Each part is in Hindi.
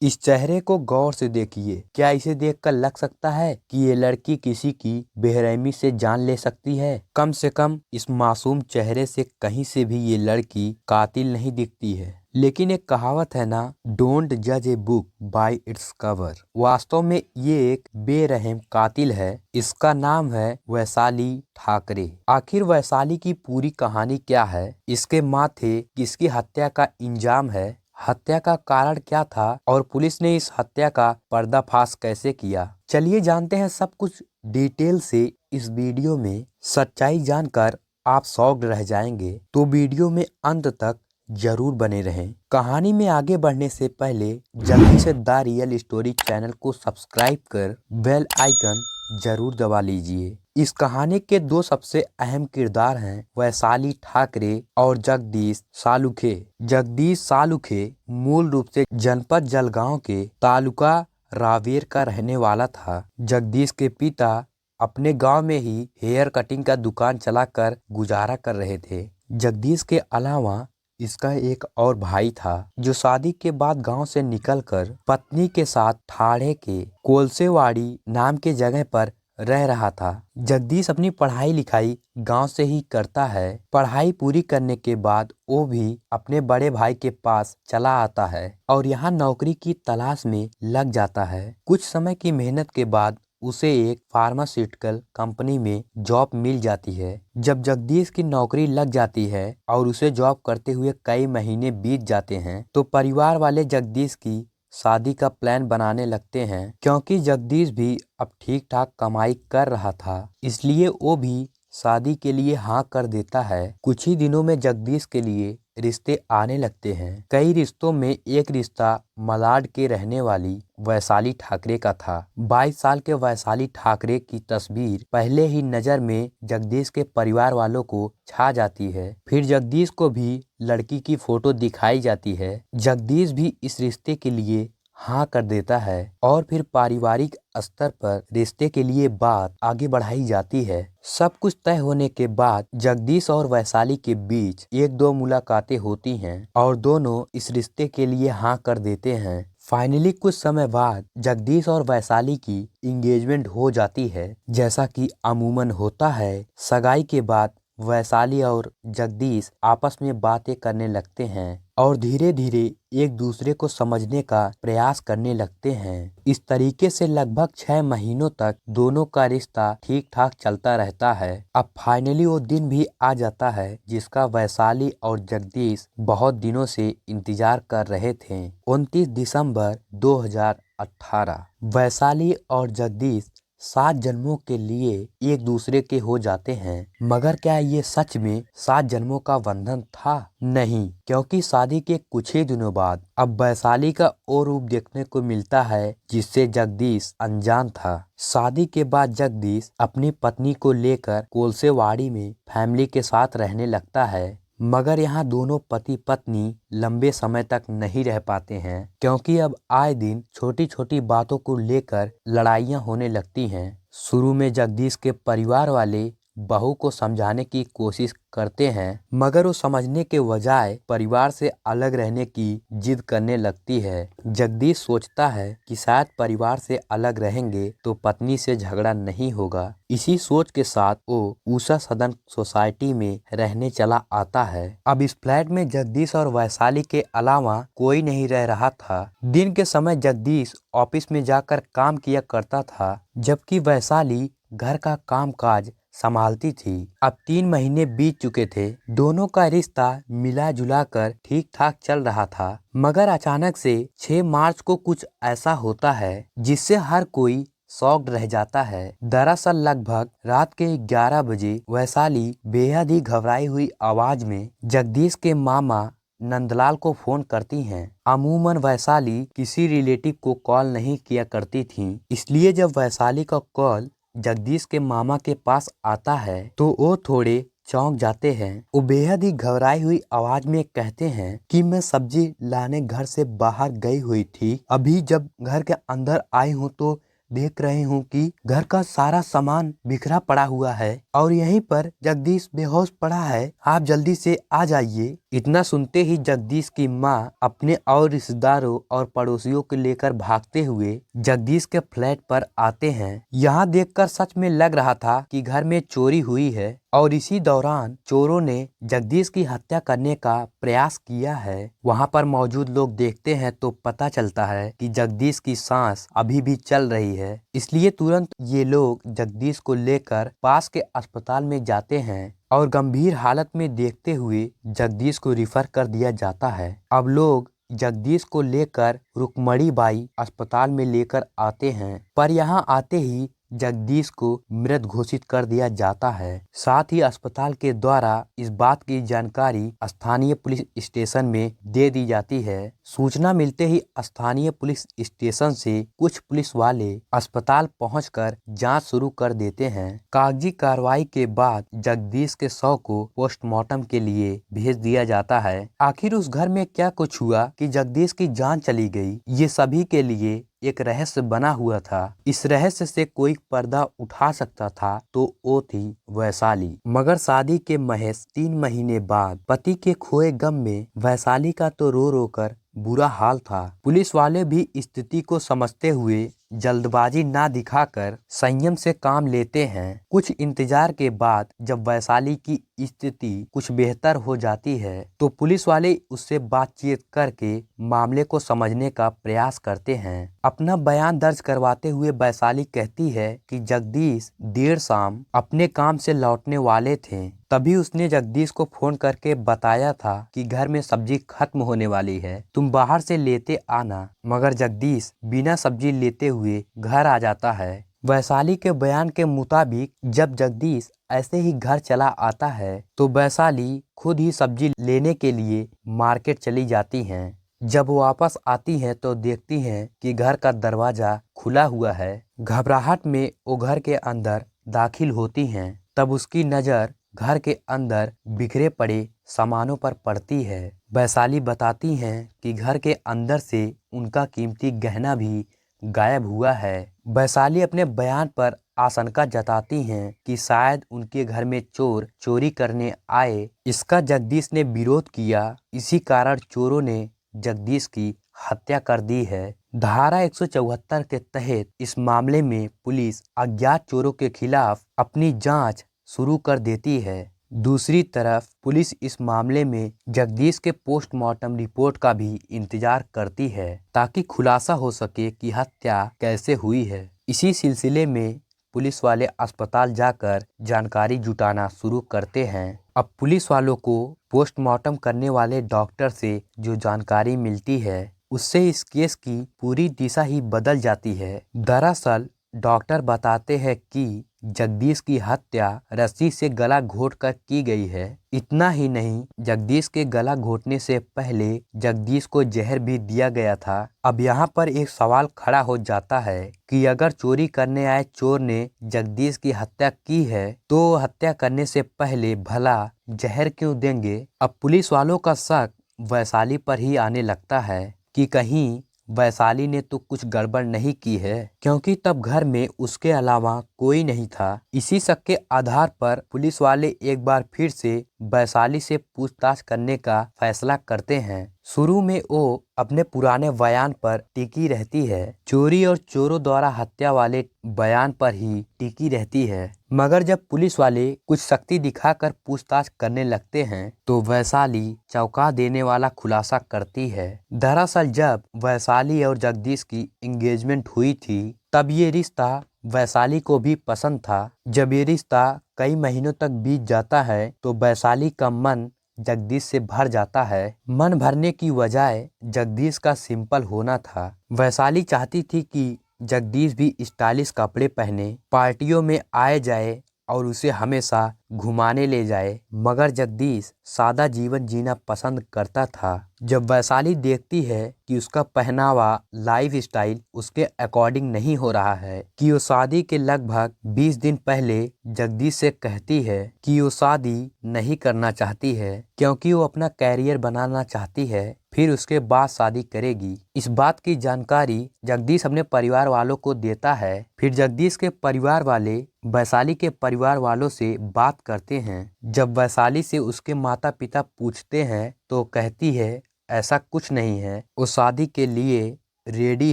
इस चेहरे को गौर से देखिए। क्या इसे देखकर लग सकता है कि ये लड़की किसी की बेरहमी से जान ले सकती है? कम से कम इस मासूम चेहरे से कहीं से भी ये लड़की कातिल नहीं दिखती है। लेकिन एक कहावत है ना, डोंट जज a book by its cover. वास्तव में ये एक बेरहम कातिल है। इसका नाम है वैशाली ठाकरे। आखिर वैशाली की पूरी कहानी क्या है? इसके माथे किसकी हत्या का इंजाम है? हत्या का कारण क्या था और पुलिस ने इस हत्या का पर्दाफाश कैसे किया? चलिए जानते हैं सब कुछ डिटेल से इस वीडियो में। सच्चाई जानकर आप शॉक्ड रह जाएंगे, तो वीडियो में अंत तक जरूर बने रहें। कहानी में आगे बढ़ने से पहले जल्दी से द रियल स्टोरी चैनल को सब्सक्राइब कर बेल आइकन जरूर दबा लीजिए। इस कहानी के दो सबसे अहम किरदार हैं वैशाली ठाकरे और जगदीश सालुखे। जगदीश सालुखे मूल रूप से जनपद जलगांव के तालुका रावेर का रहने वाला था। जगदीश के पिता अपने गांव में ही हेयर कटिंग का दुकान चलाकर गुजारा कर रहे थे। जगदीश के अलावा इसका एक और भाई था जो शादी के बाद गांव से निकलकर पत्नी के साथ ठाणे के कोलसेवाड़ी नाम के जगह पर रह रहा था। जगदीश अपनी पढ़ाई लिखाई गांव से ही करता है। पढ़ाई पूरी करने के बाद वो भी अपने बड़े भाई के पास चला आता है और यहाँ नौकरी की तलाश में लग जाता है। कुछ समय की मेहनत के बाद उसे एक फार्मास्यूटिकल कंपनी में जॉब मिल जाती है। जब जगदीश की नौकरी लग जाती है और उसे जॉब करते हुए कई महीने बीत जाते हैं, तो परिवार वाले जगदीश की शादी का प्लान बनाने लगते हैं। क्योंकि जगदीश भी अब ठीक ठाक कमाई कर रहा था, इसलिए वो भी शादी के लिए हाँ कर देता है। कुछ ही दिनों में जगदीश के लिए रिश्ते आने लगते हैं। कई रिश्तों में एक रिश्ता मलाड के रहने वाली वैशाली ठाकरे का था। 22 साल के वैशाली ठाकरे की तस्वीर पहले ही नजर में जगदीश के परिवार वालों को छा जाती है। फिर जगदीश को भी लड़की की फोटो दिखाई जाती है। जगदीश भी इस रिश्ते के लिए हाँ कर देता है और फिर पारिवारिक स्तर पर रिश्ते के लिए बात आगे बढ़ाई जाती है। सब कुछ तय होने के बाद जगदीश और वैशाली के बीच एक दो मुलाकातें होती हैं और दोनों इस रिश्ते के लिए हाँ कर देते हैं। फाइनली कुछ समय बाद जगदीश और वैशाली की एंगेजमेंट हो जाती है। जैसा कि अमूमन होता है, सगाई के बाद वैशाली और जगदीश आपस में बातें करने लगते हैं और धीरे धीरे एक दूसरे को समझने का प्रयास करने लगते हैं। इस तरीके से लगभग 6 महीनों तक दोनों का रिश्ता ठीक ठाक चलता रहता है। अब फाइनली वो दिन भी आ जाता है जिसका वैशाली और जगदीश बहुत दिनों से इंतजार कर रहे थे। 29 दिसंबर 2018 वैशाली और जगदीश 7 जन्मों के लिए एक दूसरे के हो जाते हैं। मगर क्या ये सच में 7 जन्मों का बंधन था? नहीं, क्योंकि शादी के कुछ ही दिनों बाद अब वैशाली का और रूप देखने को मिलता है जिससे जगदीश अनजान था। शादी के बाद जगदीश अपनी पत्नी को लेकर कोलसेवाड़ी में फैमिली के साथ रहने लगता है। मगर यहाँ दोनों पति पत्नी लंबे समय तक नहीं रह पाते हैं, क्योंकि अब आए दिन छोटी छोटी बातों को लेकर लड़ाइयाँ होने लगती हैं। शुरू में जगदीश के परिवार वाले बहू को समझाने की कोशिश करते हैं, मगर वो समझने के बजाय परिवार से अलग रहने की जिद करने लगती है। जगदीश सोचता है कि शायद परिवार से अलग रहेंगे तो पत्नी से झगड़ा नहीं होगा। इसी सोच के साथ वो उषा सदन सोसाइटी में रहने चला आता है। अब इस फ्लैट में जगदीश और वैशाली के अलावा कोई नहीं रह रहा था। दिन के समय जगदीश ऑफिस में जाकर काम किया करता था, जबकि वैशाली घर का कामकाज संभालती थी। अब 3 महीने बीत चुके थे। दोनों का रिश्ता मिला जुला कर ठीक ठाक चल रहा था, मगर अचानक से 6 मार्च को कुछ ऐसा होता है जिससे हर कोई शॉक्ड रह जाता है। दरअसल लगभग रात के 11 बजे वैशाली बेहद ही घबराई हुई आवाज में जगदीश के मामा नंदलाल को फोन करती हैं। अमूमन वैशाली किसी रिलेटिव को कॉल नहीं किया करती थी, इसलिए जब वैशाली का कॉल जगदीश के मामा के पास आता है तो वो थोड़े चौंक जाते हैं। वो बेहद ही घबराई हुई आवाज में कहते हैं कि मैं सब्जी लाने घर से बाहर गई हुई थी, अभी जब घर के अंदर आई हूँ तो देख रही हूँ कि घर का सारा सामान बिखरा पड़ा हुआ है और यहीं पर जगदीश बेहोश पड़ा है। आप जल्दी से आ जाइए। इतना सुनते ही जगदीश की माँ अपने और रिश्तेदारों और पड़ोसियों को लेकर भागते हुए जगदीश के फ्लैट पर आते हैं। यहाँ देखकर सच में लग रहा था कि घर में चोरी हुई है और इसी दौरान चोरों ने जगदीश की हत्या करने का प्रयास किया है। वहाँ पर मौजूद लोग देखते हैं तो पता चलता है कि जगदीश की सांस अभी भी चल रही है। इसलिए तुरंत ये लोग जगदीश को लेकर पास के अस्पताल में जाते हैं और गंभीर हालत में देखते हुए जगदीश को रिफर कर दिया जाता है। अब लोग जगदीश को लेकर रुक्मणी बाई अस्पताल में लेकर आते हैं, पर यहाँ आते ही जगदीश को मृत घोषित कर दिया जाता है। साथ ही अस्पताल के द्वारा इस बात की जानकारी स्थानीय पुलिस स्टेशन में दे दी जाती है। सूचना मिलते ही स्थानीय पुलिस स्टेशन से कुछ पुलिस वाले अस्पताल पहुंचकर जांच शुरू कर देते हैं। कागजी कार्रवाई के बाद जगदीश के शव को पोस्टमार्टम के लिए भेज दिया जाता है। आखिर उस घर में क्या कुछ हुआ कि जगदीश की जान चली गई, ये सभी के लिए एक रहस्य बना हुआ था। इस रहस्य से कोई पर्दा उठा सकता था तो वो थी वैशाली। मगर शादी के महज 3 महीने बाद पति के खोए गम में वैशाली का तो रो रो कर बुरा हाल था। पुलिस वाले भी स्थिति को समझते हुए जल्दबाजी ना दिखाकर संयम से काम लेते हैं। कुछ इंतजार के बाद जब वैशाली की स्थिति कुछ बेहतर हो जाती है तो पुलिस वाले उससे बातचीत करके मामले को समझने का प्रयास करते हैं। अपना बयान दर्ज करवाते हुए वैशाली कहती है कि जगदीश देर शाम अपने काम से लौटने वाले थे, तभी उसने जगदीश को फोन करके बताया था कि घर में सब्जी खत्म होने वाली है, तुम बाहर से लेते आना। मगर जगदीश बिना सब्जी लेते हुए घर आ जाता है। वैशाली के बयान के मुताबिक जब जगदीश ऐसे ही घर चला आता है तो वैशाली खुद ही सब्जी लेने के लिए मार्केट चली जाती हैं। जब वापस आती हैं तो देखती हैं कि घर का दरवाजा खुला हुआ है। घबराहट में वो घर के अंदर दाखिल होती हैं। तब उसकी नज़र घर के अंदर बिखरे पड़े सामानों पर पड़ती है। वैशाली बताती हैं कि घर के अंदर से उनका कीमती गहना भी गायब हुआ है। वैशाली अपने बयान पर आशंका जताती हैं कि शायद उनके घर में चोर चोरी करने आए। इसका जगदीश ने विरोध किया, इसी कारण चोरों ने जगदीश की हत्या कर दी है। धारा 174 के तहत इस मामले में पुलिस अज्ञात चोरों के खिलाफ अपनी जांच शुरू कर देती है। दूसरी तरफ पुलिस इस मामले में जगदीश के पोस्टमार्टम रिपोर्ट का भी इंतजार करती है ताकि खुलासा हो सके कि हत्या कैसे हुई है। इसी सिलसिले में पुलिस वाले अस्पताल जाकर जानकारी जुटाना शुरू करते हैं। अब पुलिस वालों को पोस्टमार्टम करने वाले डॉक्टर से जो जानकारी मिलती है उससे इस केस की पूरी दिशा ही बदल जाती है। दरअसल डॉक्टर बताते हैं कि जगदीश की हत्या रस्सी से गला घोंटकर की गई है। इतना ही नहीं, जगदीश के गला घोंटने से पहले जगदीश को जहर भी दिया गया था। अब यहाँ पर एक सवाल खड़ा हो जाता है कि अगर चोरी करने आए चोर ने जगदीश की हत्या की है तो हत्या करने से पहले भला जहर क्यों देंगे। अब पुलिस वालों का शक वैशाली पर ही आने लगता है कि कहीं वैशाली ने तो कुछ गड़बड़ नहीं की है, क्योंकि तब घर में उसके अलावा कोई नहीं था। इसी शक के आधार पर पुलिस वाले एक बार फिर से वैशाली से पूछताछ करने का फैसला करते हैं। शुरू में वो अपने पुराने बयान पर टिकी रहती है, चोरी और चोरों द्वारा हत्या वाले बयान पर ही टिकी रहती है। मगर जब पुलिस वाले कुछ शक्ति दिखाकर पूछताछ करने लगते हैं तो वैशाली चौंका देने वाला खुलासा करती है। दरअसल जब वैशाली और जगदीश की एंगेजमेंट हुई थी तब ये रिश्ता वैशाली को भी पसंद था। जब ये रिश्ता कई महीनों तक बीत जाता है तो वैशाली का मन जगदीश से भर जाता है। मन भरने की वजह जगदीश का सिंपल होना था। वैशाली चाहती थी कि जगदीश भी स्टाइलिश कपड़े पहने, पार्टियों में आए जाए और उसे हमेशा घुमाने ले जाए, मगर जगदीश सादा जीवन जीना पसंद करता था। जब वैशाली देखती है कि उसका पहनावा, लाइफ स्टाइल उसके अकॉर्डिंग नहीं हो रहा है, कि वो शादी के लगभग 20 दिन पहले जगदीश से कहती है कि वो शादी नहीं करना चाहती है क्योंकि वो अपना कैरियर बनाना चाहती है, फिर उसके बाद शादी करेगी। इस बात की जानकारी जगदीश अपने परिवार वालों को देता है। फिर जगदीश के परिवार वाले वैशाली के परिवार वालों से बात करते हैं। जब वैशाली से उसके माता पिता पूछते हैं तो कहती है ऐसा कुछ नहीं है, वो शादी के लिए रेडी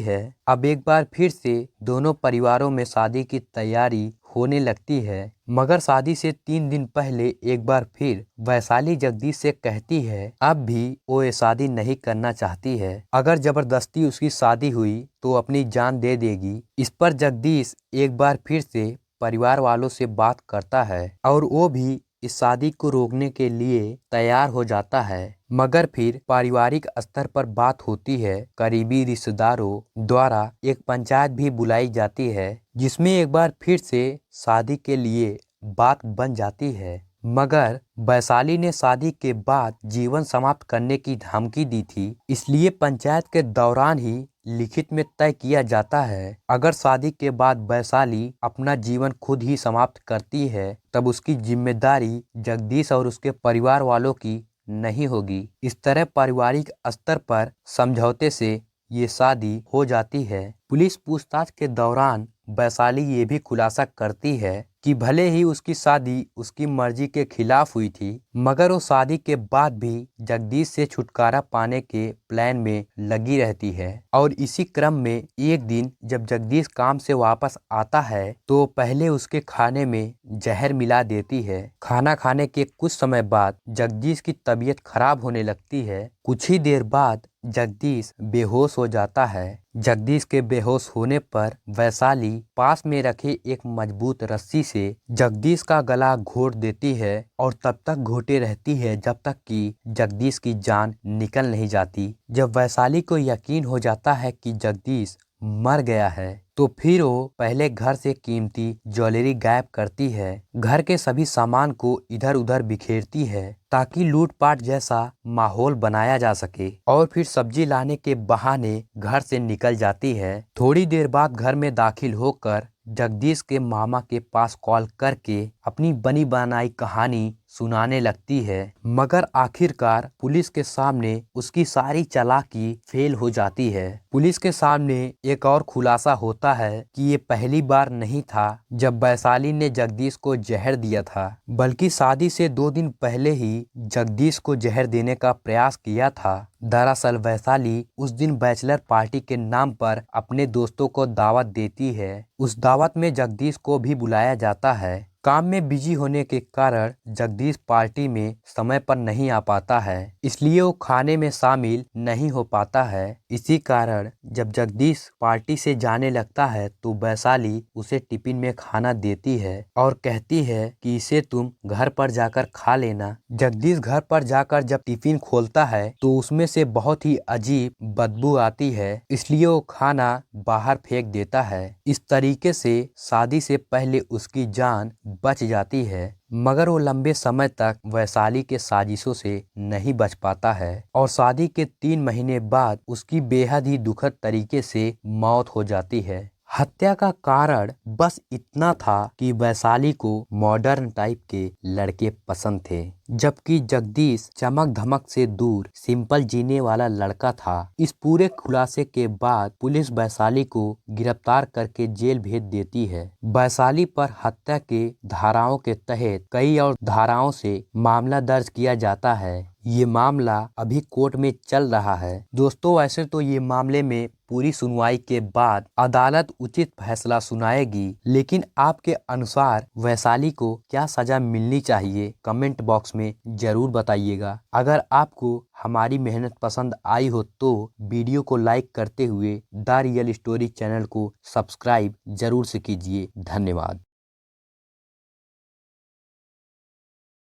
है। अब एक बार फिर से दोनों परिवारों में शादी की तैयारी होने लगती है, मगर शादी से 3 दिन पहले एक बार फिर वैशाली जगदीश से कहती है अब भी वो ये शादी नहीं करना चाहती है। अगर जबरदस्ती उसकी शादी हुई तो अपनी जान दे देगी। इस पर जगदीश एक बार फिर से परिवार वालों से बात करता है और वो भी इस शादी को रोकने के लिए तैयार हो जाता है, मगर फिर पारिवारिक स्तर पर बात होती है। करीबी रिश्तेदारों द्वारा एक पंचायत भी बुलाई जाती है, जिसमें एक बार फिर से शादी के लिए बात बन जाती है, मगर वैशाली ने शादी के बाद जीवन समाप्त करने की धमकी दी थी, इसलिए पंचायत के दौरान ही लिखित में तय किया जाता है अगर शादी के बाद वैशाली अपना जीवन खुद ही समाप्त करती है तब उसकी जिम्मेदारी जगदीश और उसके परिवार वालों की नहीं होगी। इस तरह पारिवारिक स्तर पर समझौते से ये शादी हो जाती है। पुलिस पूछताछ के दौरान वैशाली ये भी खुलासा करती है कि भले ही उसकी शादी उसकी मर्जी के खिलाफ हुई थी, मगर वो शादी के बाद भी जगदीश से छुटकारा पाने के प्लान में लगी रहती है। और इसी क्रम में एक दिन जब जगदीश काम से वापस आता है तो पहले उसके खाने में जहर मिला देती है। खाना खाने के कुछ समय बाद जगदीश की तबीयत खराब होने लगती है। कुछ ही देर बाद जगदीश बेहोश हो जाता है। जगदीश के बेहोश होने पर वैशाली पास में रखे एक मजबूत रस्सी से जगदीश का गला घोट देती है और तब तक घोटे रहती है जब तक कि जगदीश की जान निकल नहीं जाती। जब वैशाली को यकीन हो जाता है कि जगदीश मर गया है तो फिर वो पहले घर से कीमती ज्वेलरी गायब करती है, घर के सभी सामान को इधर उधर बिखेरती है ताकि लूटपाट जैसा माहौल बनाया जा सके, और फिर सब्जी लाने के बहाने घर से निकल जाती है। थोड़ी देर बाद घर में दाखिल होकर जगदीश के मामा के पास कॉल करके अपनी बनी बनाई कहानी सुनाने लगती है, मगर आखिरकार पुलिस के सामने उसकी सारी चालाकी फेल हो जाती है। पुलिस के सामने एक और खुलासा होता है कि ये पहली बार नहीं था जब वैशाली ने जगदीश को जहर दिया था, बल्कि शादी से 2 दिन पहले ही जगदीश को जहर देने का प्रयास किया था। दरअसल वैशाली उस दिन बैचलर पार्टी के नाम पर अपने दोस्तों को दावत देती है। उस दावत में जगदीश को भी बुलाया जाता है। काम में बिजी होने के कारण जगदीश पार्टी में समय पर नहीं आ पाता है, इसलिए वो खाने में शामिल नहीं हो पाता है। इसी कारण जब जगदीश पार्टी से जाने लगता है तो वैशाली उसे टिफिन में खाना देती है और कहती है कि इसे तुम घर पर जाकर खा लेना। जगदीश घर पर जाकर जब टिफिन खोलता है तो उसमें से बहुत ही अजीब बदबू आती है, इसलिए वो खाना बाहर फेंक देता है। इस तरीके से शादी से पहले उसकी जान बच जाती है, मगर वो लंबे समय तक वैशाली के साजिशों से नहीं बच पाता है और शादी के 3 महीने बाद उसकी बेहद ही दुखद तरीके से मौत हो जाती है। हत्या का कारण बस इतना था कि वैशाली को मॉडर्न टाइप के लड़के पसंद थे, जबकि जगदीश चमक धमक से दूर सिंपल जीने वाला लड़का था। इस पूरे खुलासे के बाद पुलिस वैशाली को गिरफ्तार करके जेल भेज देती है। वैशाली पर हत्या के धाराओं के तहत कई और धाराओं से मामला दर्ज किया जाता है। ये मामला अभी कोर्ट में चल रहा है। दोस्तों, वैसे तो ये मामले में पूरी सुनवाई के बाद अदालत उचित फैसला सुनाएगी, लेकिन आपके अनुसार वैशाली को क्या सजा मिलनी चाहिए कमेंट बॉक्स में जरूर बताइएगा। अगर आपको हमारी मेहनत पसंद आई हो तो वीडियो को लाइक करते हुए द रियल स्टोरी चैनल को सब्सक्राइब जरूर से कीजिए। धन्यवाद।